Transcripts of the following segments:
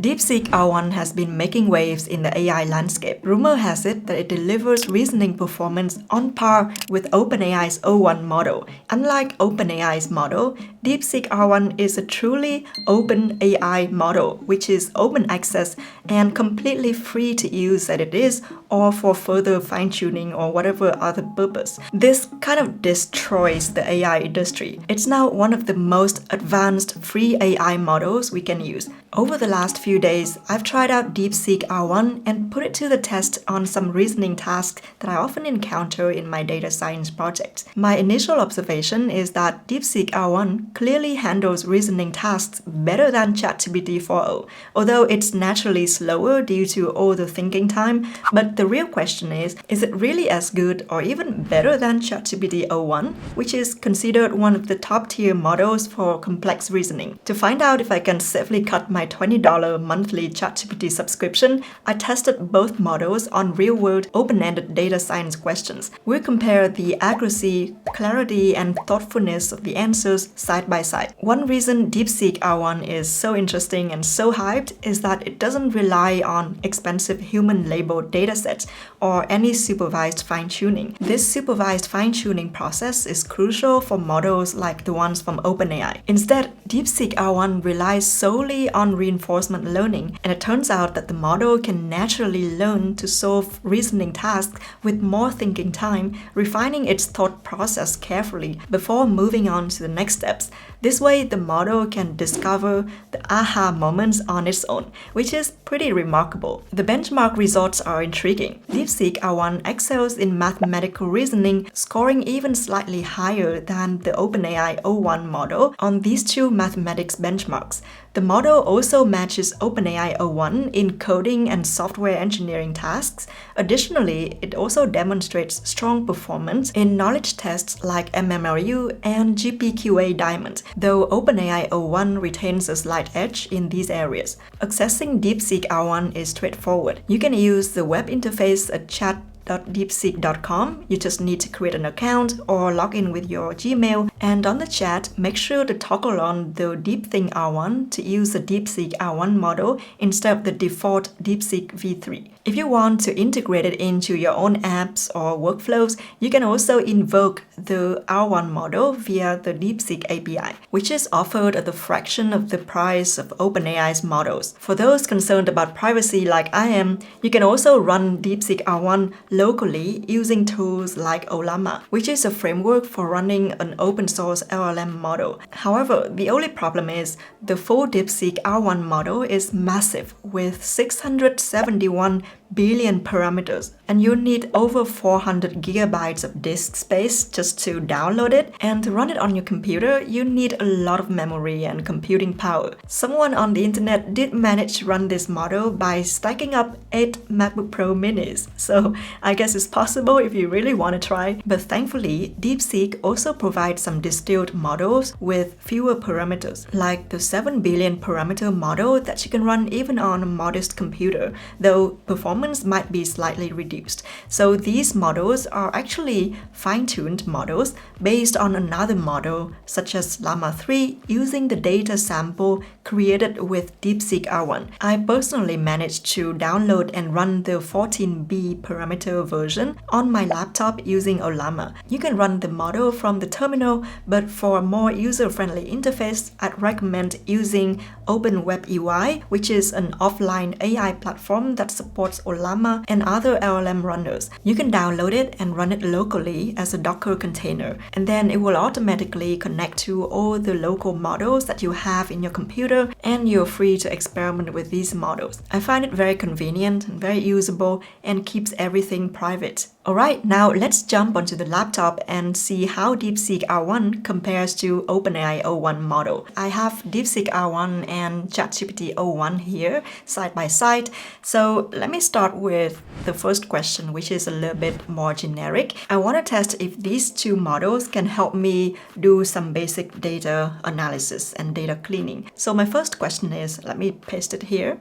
DeepSeek-o1 has been making waves in the AI landscape. Rumor has it that it delivers reasoning performance on par with OpenAI's o1 model. Unlike OpenAI's model, DeepSeek-o1 is a truly open AI model, which is open access and completely free to use as it is or for further fine-tuning or whatever other purpose. This kind of destroys the AI industry. It's now one of the most advanced free AI models we can use. Over the last few days, I've tried out DeepSeek-o1 and put it to the test on some reasoning tasks that I often encounter in my data science projects. My initial observation is that DeepSeek-o1 clearly handles reasoning tasks better than ChatGPT 4o, although it's naturally slower due to all the thinking time. But the real question is it really as good or even better than ChatGPT 0.1, which is considered one of the top-tier models for complex reasoning? To find out if I can safely cut my $20 monthly ChatGPT subscription, I tested both models on real-world open-ended data science questions. We'll compare the accuracy, clarity, and thoughtfulness of the answers side by side. One reason DeepSeek-o1 is so interesting and so hyped is that it doesn't rely on expensive human-labeled datasets or any supervised fine-tuning. This supervised fine-tuning process is crucial for models like the ones from OpenAI. Instead, DeepSeek-o1 relies solely on reinforcement learning, and it turns out that the model can naturally learn to solve reasoning tasks with more thinking time, refining its thought process carefully before moving on to the next steps. This way, the model can discover the aha moments on its own, which is pretty remarkable. The benchmark results are intriguing. DeepSeek-o1 excels in mathematical reasoning, scoring even slightly higher than the OpenAI o1 model on these two mathematics benchmarks. The model also matches OpenAI o1 in coding and software engineering tasks. Additionally, it also demonstrates strong performance in knowledge tests like MMRU and GPQA Diamond, though OpenAI o1 retains a slight edge in these areas. Accessing DeepSeek-o1 is straightforward. You can use the web interface at chat.deepseek.com. You just need to create an account or log in with your Gmail, and on the chat, make sure to toggle on the DeepThink R1 to use the DeepSeek R1 model instead of the default DeepSeek v3. If you want to integrate it into your own apps or workflows, you can also invoke the R1 model via the DeepSeek API, which is offered at the fraction of the price of OpenAI's models. For those concerned about privacy like I am, you can also run DeepSeek R1 locally using tools like Ollama, which is a framework for running an open-source LLM model. However, the only problem is the full DeepSeek R1 model is massive with 671 billion parameters, and you need over 400 gigabytes of disk space just to download it, and to run it on your computer you need a lot of memory and computing power. Someone on the internet did manage to run this model by stacking up 8 MacBook Pro minis, so I guess it's possible if you really want to try. But thankfully, DeepSeek also provides some distilled models with fewer parameters, like the 7 billion parameter model that you can run even on a modest computer, though performance might be slightly reduced. So these models are actually fine-tuned models based on another model such as Llama 3 using the data sample created with DeepSeek R1. I personally managed to download and run the 14B parameter version on my laptop using Ollama. You can run the model from the terminal, but for a more user-friendly interface, I'd recommend using OpenWebUI, which is an offline AI platform that supports Ollama and other LLM runners. You can download it and run it locally as a Docker container, and then it will automatically connect to all the local models that you have in your computer, and you're free to experiment with these models. I find it very convenient and very usable and keeps everything private. Alright, now let's jump onto the laptop and see how DeepSeek R1 compares to OpenAI o1 model. I have DeepSeek R1 and ChatGPT o1 here side by side. So let me start with the first question, which is a little bit more generic. I want to test if these two models can help me do some basic data analysis and data cleaning. So my first question is, let me paste it here.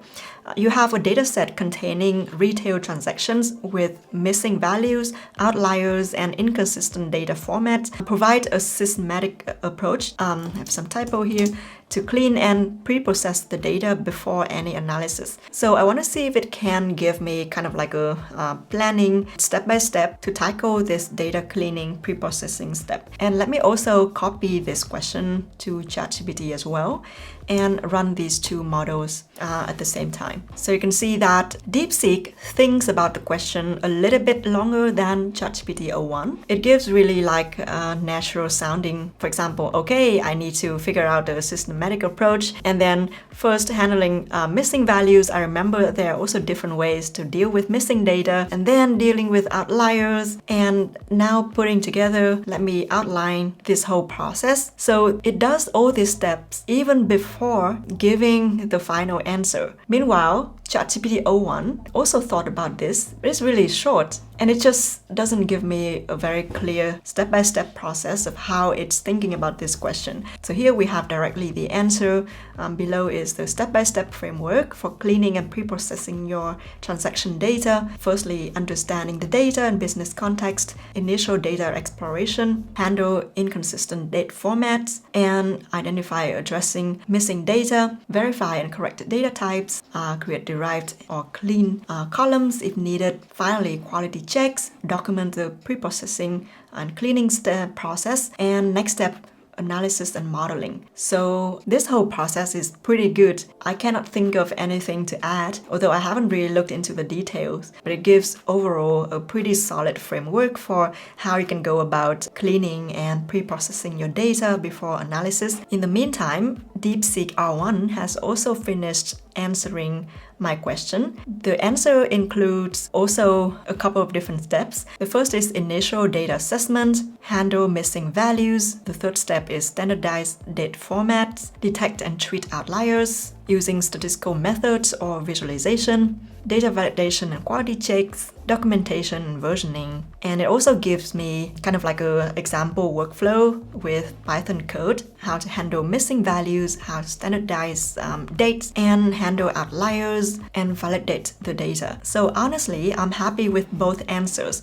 You have a data set containing retail transactions with missing values, outliers, and inconsistent data formats. Provide a systematic approach, I have some typo here, to clean and pre-process the data before any analysis. So I want to see if it can give me kind of like a planning step-by-step to tackle this data cleaning pre-processing step. And let me also copy this question to ChatGPT as well and run these two models at the same time. So you can see that DeepSeek thinks about the question a little bit longer than ChatGPT-o1. It gives really like natural sounding. For example, okay, I need to figure out the systematic approach, and then first handling missing values. I remember that there are also different ways to deal with missing data, and then dealing with outliers, and now putting together, let me outline this whole process. So it does all these steps even before giving the final answer. Meanwhile, ChatGPT-o1 also thought about this, but it's really short and it just doesn't give me a very clear step-by-step process of how it's thinking about this question. So here we have directly the answer. Below is the step-by-step framework for cleaning and pre-processing your transaction data. Firstly, understanding the data and business context, initial data exploration, handle inconsistent date formats, and identify addressing missing data, verify and correct data types, create derived or clean columns if needed. Finally, quality checks, document the pre-processing and cleaning step process, and next step, analysis and modeling. So this whole process is pretty good. I cannot think of anything to add, although I haven't really looked into the details, but it gives overall a pretty solid framework for how you can go about cleaning and pre-processing your data before analysis. In the meantime, DeepSeek-o1 has also finished answering my question. The answer includes also a couple of different steps. The first is initial data assessment, handle missing values. The third step is standardize date formats, detect and treat outliers using statistical methods or visualization, data validation and quality checks, documentation and versioning. And it also gives me kind of like an example workflow with Python code, how to handle missing values, how to standardize dates, and handle outliers, and validate the data. So honestly, I'm happy with both answers.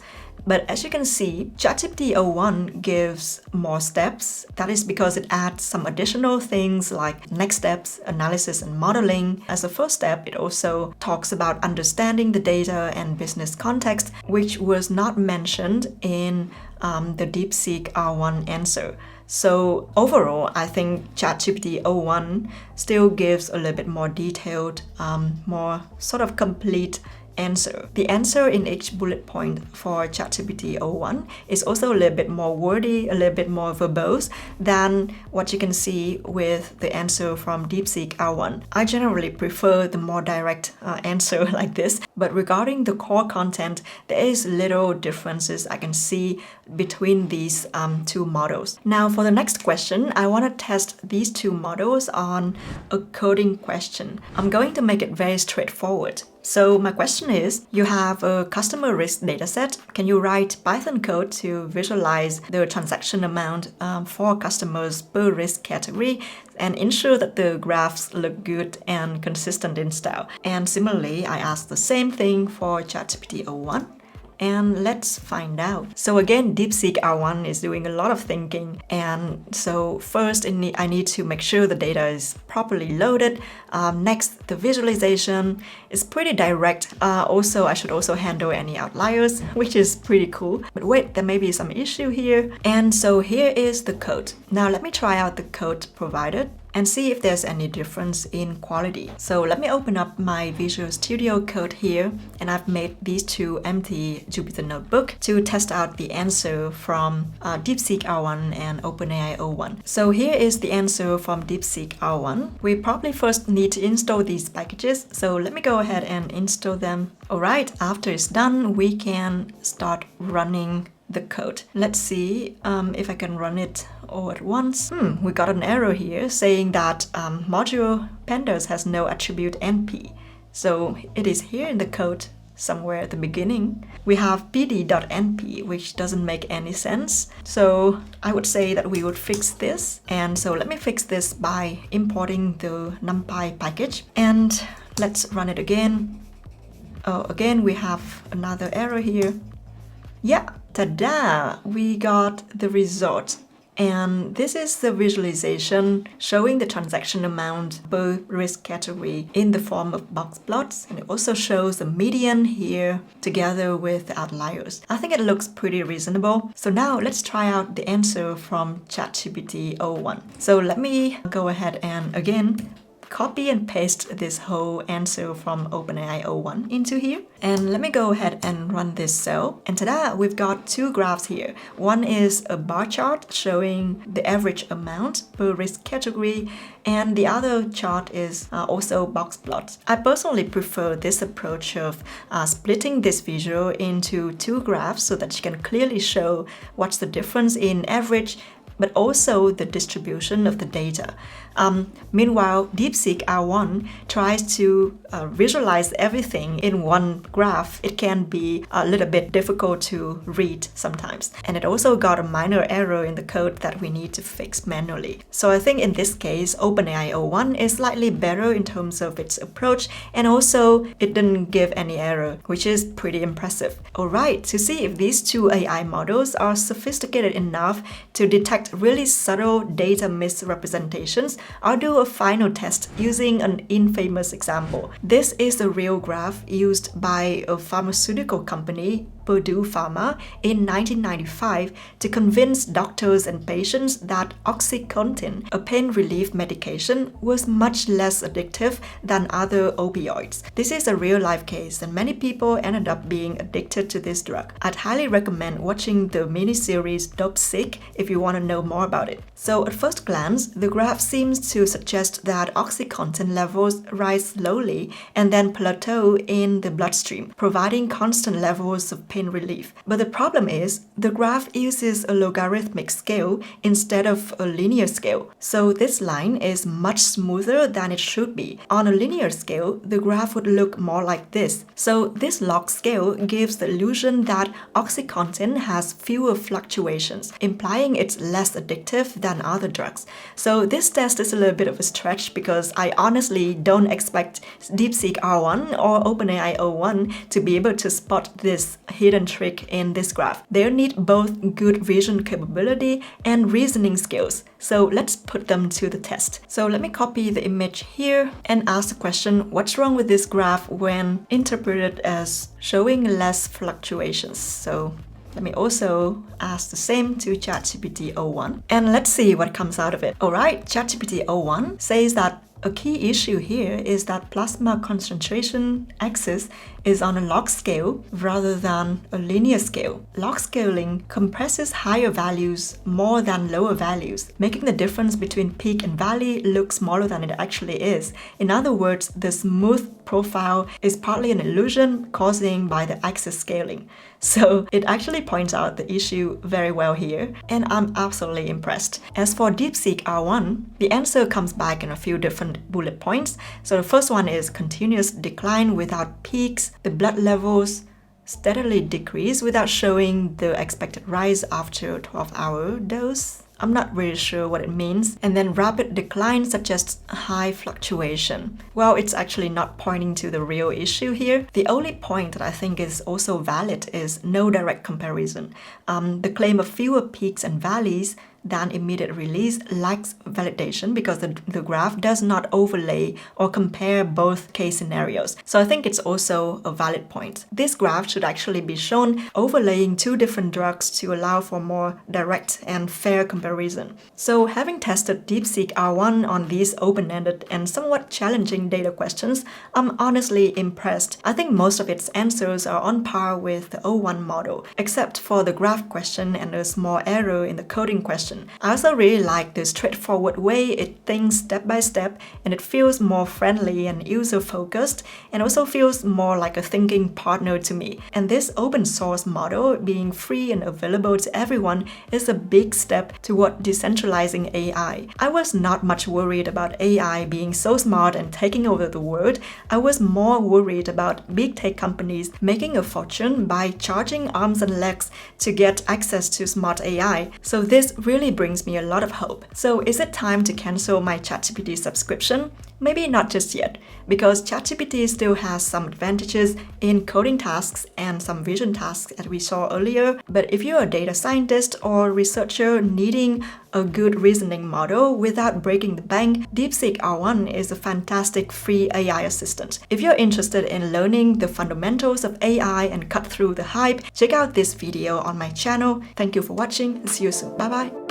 But as you can see, ChatGPT-o1 gives more steps. That is because it adds some additional things like next steps, analysis and modeling. As a first step, it also talks about understanding the data and business context, which was not mentioned in the DeepSeek-o1 answer. So overall, I think ChatGPT-o1 still gives a little bit more detailed, more sort of complete answer. The answer in each bullet point for ChatGPT-o1 is also a little bit more wordy, a little bit more verbose than what you can see with the answer from DeepSeek-o1. I generally prefer the more direct answer like this, but regarding the core content, there is little differences I can see between these two models. Now for the next question, I want to test these two models on a coding question. I'm going to make it very straightforward. So my question is, you have a customer risk dataset. Can you write Python code to visualize the transaction amount for customers per risk category and ensure that the graphs look good and consistent in style? And similarly, I asked the same thing for ChatGPT-o1. And let's find out. So again, DeepSeek-o1 is doing a lot of thinking. And so first, I need to make sure the data is properly loaded. Next, the visualization is pretty direct. Also, I should also handle any outliers, which is pretty cool. But wait, there may be some issue here. And so here is the code. Now let me try out the code provided and see if there's any difference in quality. So let me open up my Visual Studio Code here, and I've made these two empty Jupyter Notebook to test out the answer from DeepSeek-o1 and OpenAI-o1. So here is the answer from DeepSeek-o1. We probably first need to install these packages, so let me go ahead and install them. Alright, after it's done, we can start running the code. Let's see if I can run it all at once. We got an error here saying that module pandas has no attribute np. So it is here in the code somewhere at the beginning. We have pd.np, which doesn't make any sense. So I would say that we would fix this. And so let me fix this by importing the NumPy package. And let's run it again. Oh, again, we have another error here. Yeah, ta-da! We got the result. And this is the visualization showing the transaction amount per risk category in the form of box plots. And it also shows the median here together with the outliers. I think it looks pretty reasonable. So now let's try out the answer from ChatGPT-o1. So let me go ahead and again copy and paste this whole answer from OpenAI-o1 into here. And let me go ahead and run this cell. And ta-da, we've got two graphs here. One is a bar chart showing the average amount per risk category, and the other chart is also box plots. I personally prefer this approach of splitting this visual into two graphs so that you can clearly show what's the difference in average but also the distribution of the data. Meanwhile, DeepSeek R1 tries to visualize everything in one graph. It can be a little bit difficult to read sometimes. And it also got a minor error in the code that we need to fix manually. So I think in this case, OpenAI-o1 is slightly better in terms of its approach, and also it didn't give any error, which is pretty impressive. Alright, to see if these two AI models are sophisticated enough to detect really subtle data misrepresentations, I'll do a final test using an infamous example. This is the real graph used by a pharmaceutical company, Purdue Pharma, in 1995 to convince doctors and patients that OxyContin, a pain relief medication, was much less addictive than other opioids. This is a real-life case, and many people ended up being addicted to this drug. I'd highly recommend watching the miniseries DeepSeek if you want to know more about it. So at first glance, the graph seems to suggest that OxyContin levels rise slowly and then plateau in the bloodstream, providing constant levels of pain relief. But the problem is, the graph uses a logarithmic scale instead of a linear scale. So this line is much smoother than it should be. On a linear scale, the graph would look more like this. So this log scale gives the illusion that OxyContin has fewer fluctuations, implying it's less addictive than other drugs. So this test is a little bit of a stretch because I honestly don't expect DeepSeek R1 or OpenAI-o1 to be able to spot this hidden trick in this graph. They'll need both good vision capability and reasoning skills. So let's put them to the test. So let me copy the image here and ask the question, what's wrong with this graph when interpreted as showing less fluctuations? So let me also ask the same to ChatGPT-o1 and let's see what comes out of it. Alright, ChatGPT-o1 says that a key issue here is that plasma concentration axis is on a log scale rather than a linear scale. Log scaling compresses higher values more than lower values, making the difference between peak and valley look smaller than it actually is. In other words, the smooth profile is partly an illusion caused by the axis scaling. So it actually points out the issue very well here, and I'm absolutely impressed. As for DeepSeek R1, the answer comes back in a few different bullet points. So the first one is continuous decline without peaks, the blood levels steadily decrease without showing the expected rise after a 12-hour dose. I'm not really sure what it means. And then rapid decline suggests high fluctuation. Well, it's actually not pointing to the real issue here. The only point that I think is also valid is no direct comparison. The claim of fewer peaks and valleys than immediate release lacks validation because the graph does not overlay or compare both case scenarios. So I think it's also a valid point. This graph should actually be shown overlaying two different drugs to allow for more direct and fair comparison. So having tested DeepSeek R1 on these open-ended and somewhat challenging data questions, I'm honestly impressed. I think most of its answers are on par with the O1 model, except for the graph question and a small error in the coding question. I also really like the straightforward way it thinks step by step, and it feels more friendly and user-focused, and also feels more like a thinking partner to me. And this open source model being free and available to everyone is a big step toward decentralizing AI. I was not much worried about AI being so smart and taking over the world. I was more worried about big tech companies making a fortune by charging arms and legs to get access to smart AI. So this really brings me a lot of hope. So is it time to cancel my ChatGPT subscription? Maybe not just yet, because ChatGPT still has some advantages in coding tasks and some vision tasks that we saw earlier. But if you're a data scientist or researcher needing a good reasoning model without breaking the bank, DeepSeek R1 is a fantastic free AI assistant. If you're interested in learning the fundamentals of AI and cut through the hype, check out this video on my channel. Thank you for watching. See you soon. Bye bye.